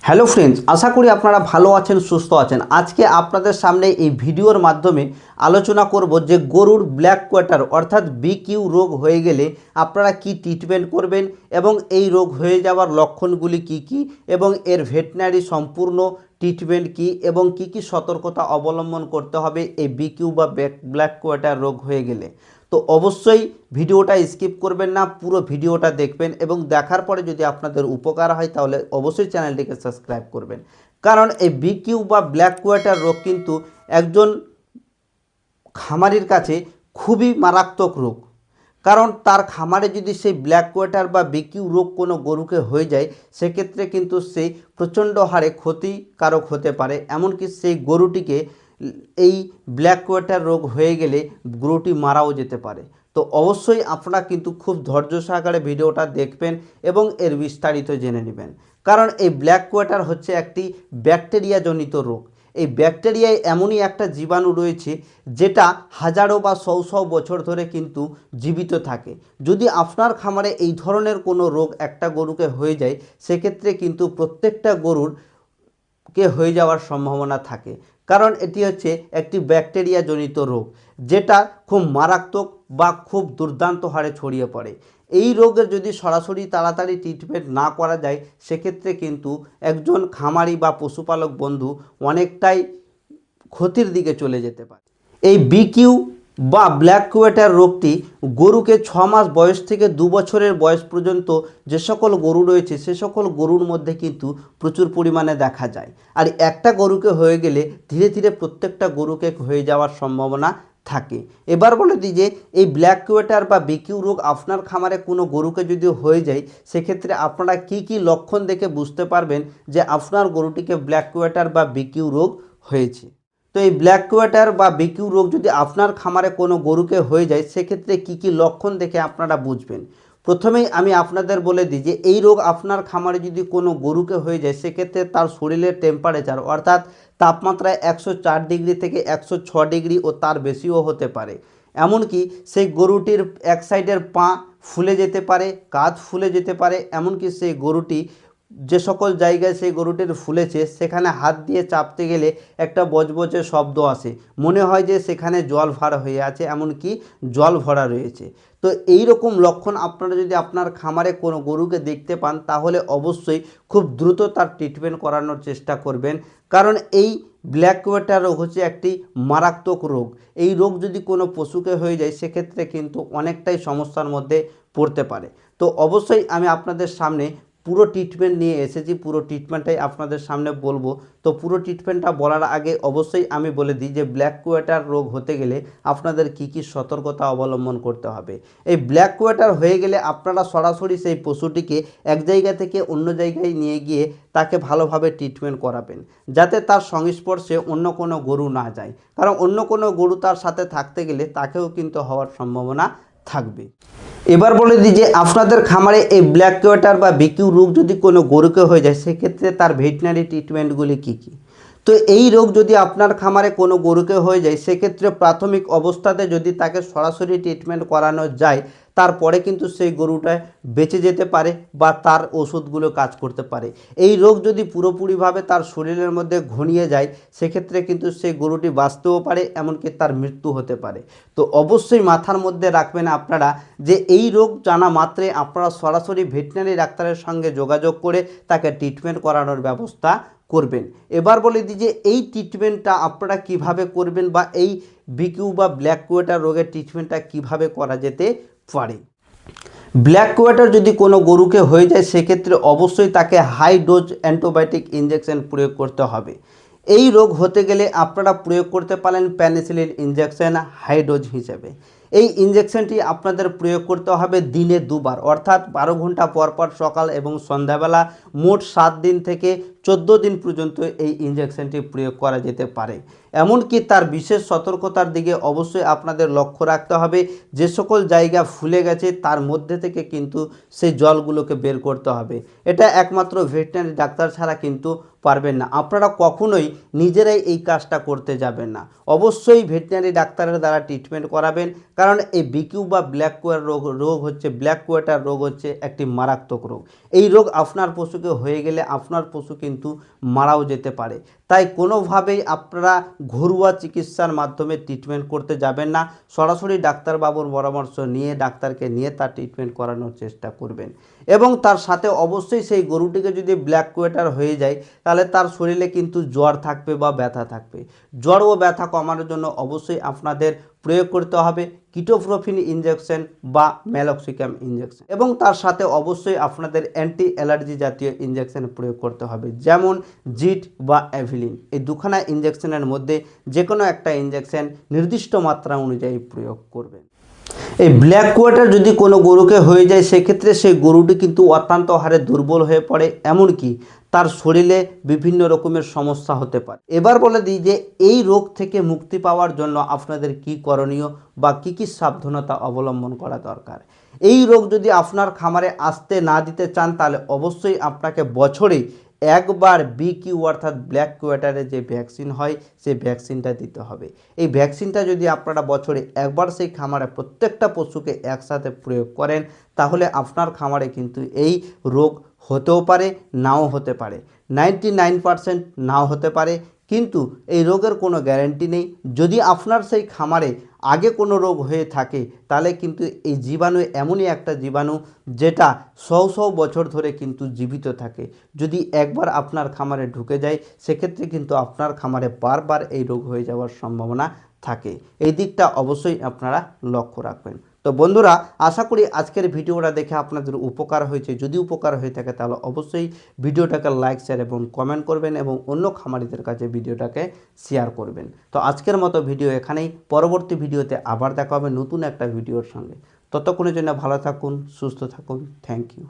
Hello friends, আশা করি আপনারা ভালো আছেন, সুস্থ আছেন। আজকে আপনাদের সামনে এই ভিডিওর মাধ্যমে আলোচনা করব যে গরুর ব্ল্যাক কোয়াটার অর্থাৎ বিকিউ রোগ হয়ে গেলে আপনারা কি ট্রিটমেন্ট করবেন এবং এই রোগ হয়ে যাওয়ার লক্ষণগুলি কি কি এবং এর ভেটেরিনারি সম্পূর্ণ ট্রিটমেন্ট কি এবং কি কি সতর্কতা অবলম্বন করতে হবে এই বিকিউ বা ব্ল্যাক কোয়াটার রোগ হয়ে গেলে। তো অবশ্যই ভিডিওটা স্কিপ করবেন না, পুরো ভিডিওটা দেখবেন এবং দেখার পরে যদি আপনাদের উপকার হয় তাহলে অবশ্যই চ্যানেলটিকে সাবস্ক্রাইব করবেন। কারণ এই বিকিউ বা ব্ল্যাক কোয়াটার রোগ কিন্তু একজন খামারির কাছে খুবই মারাত্মক রোগ। কারণ তার খামারে যদি সেই ব্ল্যাক কোয়াটার বা বিকিউ রোগ কোনো গরুকে হয়ে যায়, সেক্ষেত্রে কিন্তু সেই প্রচণ্ড হারে ক্ষতিকারক হতে পারে। এমনকি সেই গরুটিকে এই ব্ল্যাক কোয়াটার রোগ হয়ে গেলে গরুটি মারাও যেতে পারে। তো অবশ্যই আপনারা কিন্তু খুব ধৈর্য সহকারে ভিডিওটা দেখবেন এবং এর বিস্তারিত জেনে নেবেন। কারণ এই ব্ল্যাক কোয়াটার হচ্ছে একটি ব্যাকটেরিয়া জনিত রোগ। এই ব্যাকটেরিয়ায় এমনই একটা জীবাণু রয়েছে যেটা হাজারো বা শও বছর ধরে কিন্তু জীবিত থাকে। যদি আপনার খামারে এই ধরনের কোনো রোগ একটা গরুকে হয়ে যায়, সেক্ষেত্রে কিন্তু প্রত্যেকটা গরুর হয়ে যাওয়ার সম্ভাবনা থাকে। কারণ এটি হচ্ছে একটি ব্যাকটেরিয়া জনিত রোগ যেটা খুব মারাত্মক বা খুব দুর্দান্ত হারে ছড়িয়ে পড়ে। এই রোগের যদি সরাসরি তাড়াতাড়ি ট্রিটমেন্ট না করা যায়, সেক্ষেত্রে কিন্তু একজন খামারি বা পশুপালক বন্ধু অনেকটাই ক্ষতির দিকে চলে যেতে পারে। এই বিকিউ বা ব্ল্যাক কোয়াটার রোগটি গরুকে 6 মাস বয়স থেকে 2 বছরের বয়স পর্যন্ত যে সকল গরু রয়েছে সে সকল গরুর মধ্যে কিন্তু প্রচুর পরিমাণে দেখা যায়। আর একটা গরুকে হয়ে গেলে ধীরে ধীরে প্রত্যেকটা গরুকে হয়ে যাওয়ার সম্ভাবনা থাকে। এবার বলে দিই যে এই ব্ল্যাক কোয়াটার বা বিকিউ রোগ আপনার খামারে কোনো গরুকে যদি হয়ে যায়, সেক্ষেত্রে আপনারা কি কি লক্ষণ দেখে বুঝতে পারবেন যে আপনার গরুটিকে ব্ল্যাক কোয়াটার বা বিকিউ রোগ হয়েছে। তো এই ব্ল্যাক কোয়াটার বা বিকিউ রোগ যদি আপনার খামারে কোনো গরুকে হয়ে যায়, সেক্ষেত্রে কি কি লক্ষণ দেখে আপনারা বুঝবেন। প্রথমেই আমি আপনাদের বলে দিই যে এই রোগ আপনার খামারে যদি কোনো গরুকে হয়ে যায়, সেক্ষেত্রে তার শরীরের টেম্পারেচার অর্থাৎ তাপমাত্রায় 104 ডিগ্রি থেকে 106 ডিগ্রি ও তার বেশিও হতে পারে। এমনকি সেই গরুটির এক সাইডের পা ফুলে যেতে পারে, কাঁধ ফুলে যেতে পারে। এমনকি সেই গরুটি যে সকল জায়গায় সেই গরুটির ফুলেছে সেখানে হাত দিয়ে চাপতে গেলে একটা বজবজে শব্দ আসে, মনে হয় যে সেখানে জল ভার হয়ে আছে, এমনকি জল ভরা রয়েছে। তো এই রকম লক্ষণ আপনারা যদি আপনার খামারে কোনো গরুকে দেখতে পান, তাহলে অবশ্যই খুব দ্রুত তার ট্রিটমেন্ট করানোর চেষ্টা করবেন। কারণ এই ব্ল্যাক কোয়াটার রোগ হচ্ছে একটি মারাত্মক রোগ। এই রোগ যদি কোনো পশুকে হয়ে যায়, সেক্ষেত্রে কিন্তু অনেকটাই সমস্যার মধ্যে পড়তে পারে। তো অবশ্যই আমি আপনাদের সামনে পুরো ট্রিটমেন্ট নিয়ে এসেছি, পুরো ট্রিটমেন্টটাই আপনাদের সামনে বলবো। তো পুরো ট্রিটমেন্টটা বলার আগে অবশ্যই আমি বলে দিই যে ব্ল্যাক কোয়াটার রোগ হতে গেলে আপনাদের কি কি সতর্কতা অবলম্বন করতে হবে। এই ব্ল্যাক কোয়াটার হয়ে গেলে আপনারা সরাসরি সেই পশুটিকে এক জায়গা থেকে অন্য জায়গায় নিয়ে গিয়ে তাকে ভালোভাবে ট্রিটমেন্ট করাবেন, যাতে তার সংস্পর্শে অন্য কোনো গরু না যায়। কারণ অন্য কোনো গরু তার সাথে থাকতে গেলে তাকেও কিন্তু হওয়ার সম্ভাবনা থাকবে। এবার বলে দিই যে আপনাদের খামারে এই ব্ল্যাক কোয়াটার বা বিকিউ রোগ যদি কোনো গরুকে হয়ে যায়, সেক্ষেত্রে তার ভেটেরিনারি ট্রিটমেন্টগুলি কী কী। তো এই রোগ যদি আপনার খামারে কোনো গরুকে হয়ে যায়, সেক্ষেত্রে প্রাথমিক অবস্থাতে যদি তাকে সরাসরি ট্রিটমেন্ট করানো যায়, তারপরে কিন্তু সেই গরুটা বেঁচে যেতে পারে বা তার ওষুধগুলো কাজ করতে পারে। এই রোগ যদি পুরোপুরিভাবে তার শরীরের মধ্যে ঘনিয়ে যায়, সেক্ষেত্রে কিন্তু সেই গরুটি বাঁচতেও পারে, এমনকি তার মৃত্যু হতে পারে। তো অবশ্যই মাথার মধ্যে রাখবেন আপনারা যে এই রোগ জানা মাত্রে আপনারা সরাসরি ভেটেরিনারি ডাক্তারের সঙ্গে যোগাযোগ করে তাকে ট্রিটমেন্ট করানোর ব্যবস্থা করবেন। এবার বলে দিই যে এই ট্রিটমেন্টটা আপনারা কিভাবে করবেন বা এই বিকিউ বা ব্ল্যাক কোয়াটার রোগের ট্রিটমেন্টটা কিভাবে করা যেতে পারে। ব্ল্যাক কোয়াটার যদি কোনো গরুকে হয়ে যায়, সেক্ষেত্রে অবশ্যই তাকে হাই ডোজ অ্যান্টিবায়োটিক ইঞ্জেকশন প্রয়োগ করতে হবে। এই রোগ হতে গেলে আপনারা প্রয়োগ করতে পারেন পেনিসিলিন ইঞ্জেকশন হাই ডোজ হিসেবে। এই ইঞ্জেকশনটি আপনাদের প্রয়োগ করতে হবে দিনে 2 বার, অর্থাৎ 12 ঘন্টা পর পর সকাল এবং সন্ধ্যাবেলা। মোট 7 দিন থেকে 14 দিন পর্যন্ত এই ইঞ্জেকশনটি প্রয়োগ করা যেতে পারে। এমনকি তার বিশেষ সতর্কতার দিকে অবশ্যই আপনাদের লক্ষ্য রাখতে হবে। যে সকল জায়গা ফুলে গেছে তার মধ্যে থেকে কিন্তু সেই জলগুলোকে বের করতে হবে। এটা একমাত্র ভেটেরিনারি ডাক্তার ছাড়া কিন্তু পারবেন না। আপনারা কখনোই নিজেরাই এই কাজটা করতে যাবেন না, অবশ্যই ভেটেরিনারি ডাক্তারের দ্বারা ট্রিটমেন্ট করাবেন। কারণ এই বিকিউ বা ব্ল্যাক কোয়াটার রোগ হচ্ছে একটি মারাত্মক রোগ। এই রোগ আপনার পশুকে হয়ে গেলে আপনার পশু কিন্তু কিন্তু মারাও যেতে পারে। তাই কোনোভাবেই আপনারা ঘরোয়া চিকিৎসার মাধ্যমে ট্রিটমেন্ট করতে যাবেন না, সরাসরি ডাক্তারবাবুর পরামর্শ নিয়ে ডাক্তারকে নিয়ে তার ট্রিটমেন্ট করানোর চেষ্টা করবেন। এবং তার সাথে অবশ্যই সেই গরুটিকে যদি ব্ল্যাক কোয়েটার হয়ে যায় তাহলে তার শরীরে কিন্তু জ্বর থাকবে বা ব্যথা থাকবে। জ্বর ও ব্যথা কমানোর জন্য অবশ্যই আপনাদের প্রয়োগ করতে হবে কিটোপ্রোফিন ইঞ্জেকশন বা ম্যালক্সিক্যাম ইঞ্জেকশন, এবং তার সাথে অবশ্যই আপনাদের অ্যান্টি অ্যালার্জি জাতীয় ইঞ্জেকশন প্রয়োগ করতে হবে, যেমন জিট বা অ্যাভিলিন। এই দুখানা ইঞ্জেকশনের মধ্যে যে কোনো একটা ইঞ্জেকশন নির্দিষ্ট মাত্রা অনুযায়ী প্রয়োগ করবেন। এই ব্ল্যাক কোয়াটার যদি কোনো গরুকে হয়ে যায় সেক্ষেত্রে সেই গরুটি কিন্তু অত্যন্ত হারে দুর্বল হয়ে পড়ে, এমনকি তার শরীরে বিভিন্ন রকমের সমস্যা হতে পারে। এবার বলে দিই যে এই রোগ থেকে মুক্তি পাওয়ার জন্য আপনাদের কি করণীয় বা কি সাবধানতা অবলম্বন করা দরকার। এই রোগ যদি আপনার খামারে আসতে না দিতে চান তাহলে অবশ্যই আপনাকে বছরে একবার বিকিউ অর্থাৎ ব্ল্যাক কোয়াটারের যে ভ্যাকসিন হয় সেই ভ্যাকসিনটা দিতে হবে। এই ভ্যাকসিনটা যদি আপনারা বছরে একবার সেই খামারে প্রত্যেকটা পশুকে একসাথে প্রয়োগ করেন তাহলে আপনার খামারে কিন্তু এই রোগ হতেও পারে, নাও হতে পারে, 99% নাও হতে পারে, কিন্তু এই রোগের কোনো গ্যারান্টি নেই। যদি আপনার সেই খামারে আগে কোনো রোগ হয়ে থাকে তাহলে কিন্তু এই জীবাণু এমনই একটা জীবাণু যেটা শো বছর ধরে কিন্তু জীবিত থাকে। যদি একবার আপনার খামারে ঢুকে যায় সেক্ষেত্রে কিন্তু আপনার খামারে বারবার এই রোগ হয়ে যাওয়ার সম্ভাবনা থাকে। এই দিকটা অবশ্যই আপনারা লক্ষ্য রাখবেন। তো বন্ধুরা, আশা করি আজকের ভিডিওটা দেখে আপনাদের উপকার হয়েছে। যদি উপকার হয়ে থাকে তাহলে অবশ্যই ভিডিওটাকে লাইক, শেয়ার এবং কমেন্ট করবেন এবং অন্য খামারিদের কাছে ভিডিওটাকে শেয়ার করবেন। তো আজকের মতো ভিডিও এখানেই, পরবর্তী ভিডিওতে আবার দেখা হবে নতুন একটা ভিডিওর সঙ্গে। ততক্ষণের জন্য ভালো থাকুন, সুস্থ থাকুন। Thank you.